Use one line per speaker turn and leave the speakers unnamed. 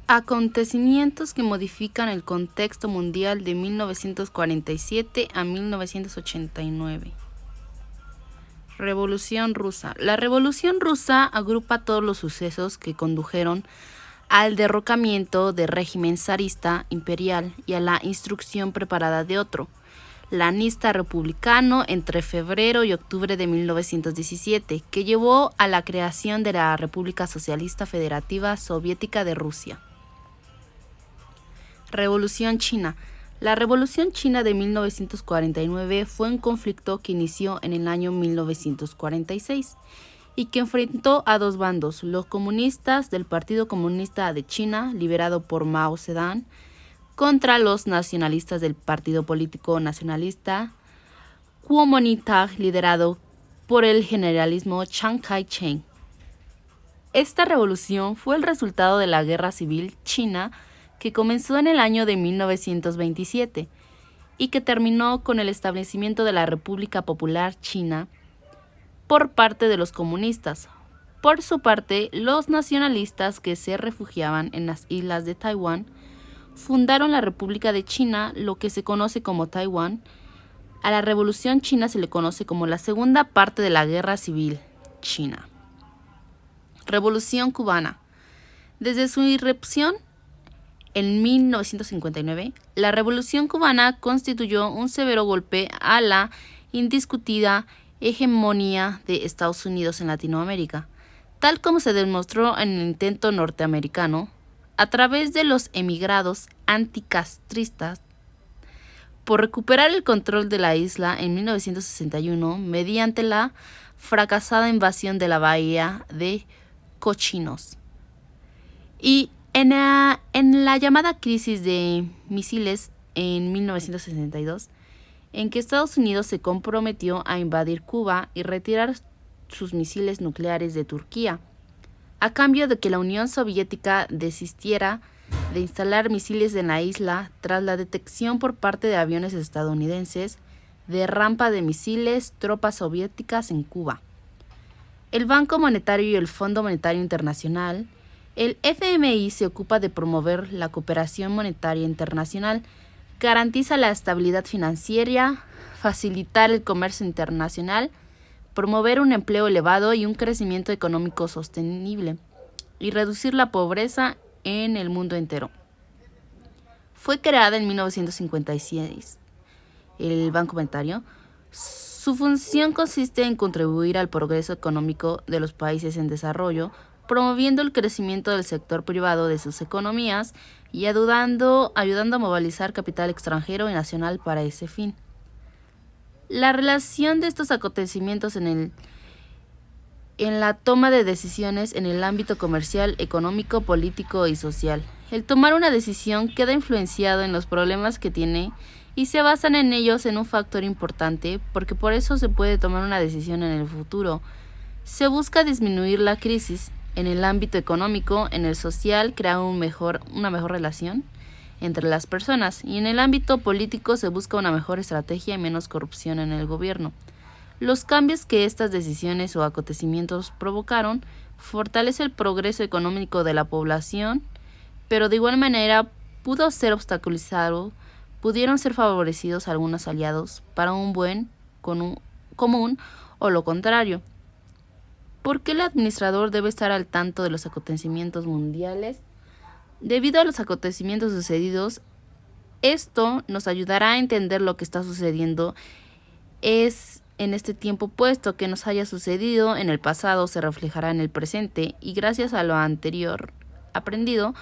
Acontecimientos que modifican el contexto mundial de 1947 a 1989. Revolución rusa. La Revolución rusa agrupa todos los sucesos que condujeron al derrocamiento del régimen zarista imperial y a la instrucción preparada de otro, lanista republicano, entre febrero y octubre de 1917, que llevó a la creación de la República Socialista Federativa Soviética de Rusia. Revolución China. La Revolución China de 1949 fue un conflicto que inició en el año 1946 y que enfrentó a dos bandos, los comunistas del Partido Comunista de China, liderado por Mao Zedong, contra los nacionalistas del Partido Político Nacionalista Kuomintang, liderado por el generalísimo Chiang Kai-shek. Esta revolución fue el resultado de la Guerra Civil China, que comenzó en el año de 1927 y que terminó con el establecimiento de la República Popular China por parte de los comunistas. Por su parte, los nacionalistas que se refugiaban en las islas de Taiwán fundaron la República de China, lo que se conoce como Taiwán. A la Revolución China se le conoce como la segunda parte de la Guerra Civil China. Revolución Cubana. Desde su irrupción en 1959, la Revolución Cubana constituyó un severo golpe a la indiscutida hegemonía de Estados Unidos en Latinoamérica, tal como se demostró en el intento norteamericano, a través de los emigrados anticastristas, por recuperar el control de la isla en 1961 mediante la fracasada invasión de la bahía de Cochinos. Y en la llamada crisis de misiles en 1962, en que Estados Unidos se comprometió a invadir Cuba y retirar sus misiles nucleares de Turquía, a cambio de que la Unión Soviética desistiera de instalar misiles en la isla tras la detección por parte de aviones estadounidenses de rampa de misiles tropas soviéticas en Cuba. El Banco Monetario y el Fondo Monetario Internacional. El FMI se ocupa de promover la cooperación monetaria internacional, garantiza la estabilidad financiera, facilitar el comercio internacional, promover un empleo elevado y un crecimiento económico sostenible, y reducir la pobreza en el mundo entero. Fue creada en 1956. El Banco Monetario. Su función consiste en contribuir al progreso económico de los países en desarrollo, promoviendo el crecimiento del sector privado de sus economías y ayudando a movilizar capital extranjero y nacional para ese fin. La relación de estos acontecimientos en la toma de decisiones en el ámbito comercial, económico, político y social. El tomar una decisión queda influenciado en los problemas que tiene y se basan en ellos en un factor importante, porque por eso se puede tomar una decisión en el futuro. Se busca disminuir la crisis en el ámbito económico, en el social, crear una mejor relación entre las personas, y en el ámbito político se busca una mejor estrategia y menos corrupción en el gobierno. Los cambios que estas decisiones o acontecimientos provocaron fortalece el progreso económico de la población, pero de igual manera pudieron ser favorecidos algunos aliados para un buen común o lo contrario. ¿Por qué el administrador debe estar al tanto de los acontecimientos mundiales? Debido a los acontecimientos sucedidos, esto nos ayudará a entender lo que está sucediendo en este tiempo, puesto que nos haya sucedido en el pasado se reflejará en el presente, y gracias a lo anterior aprendido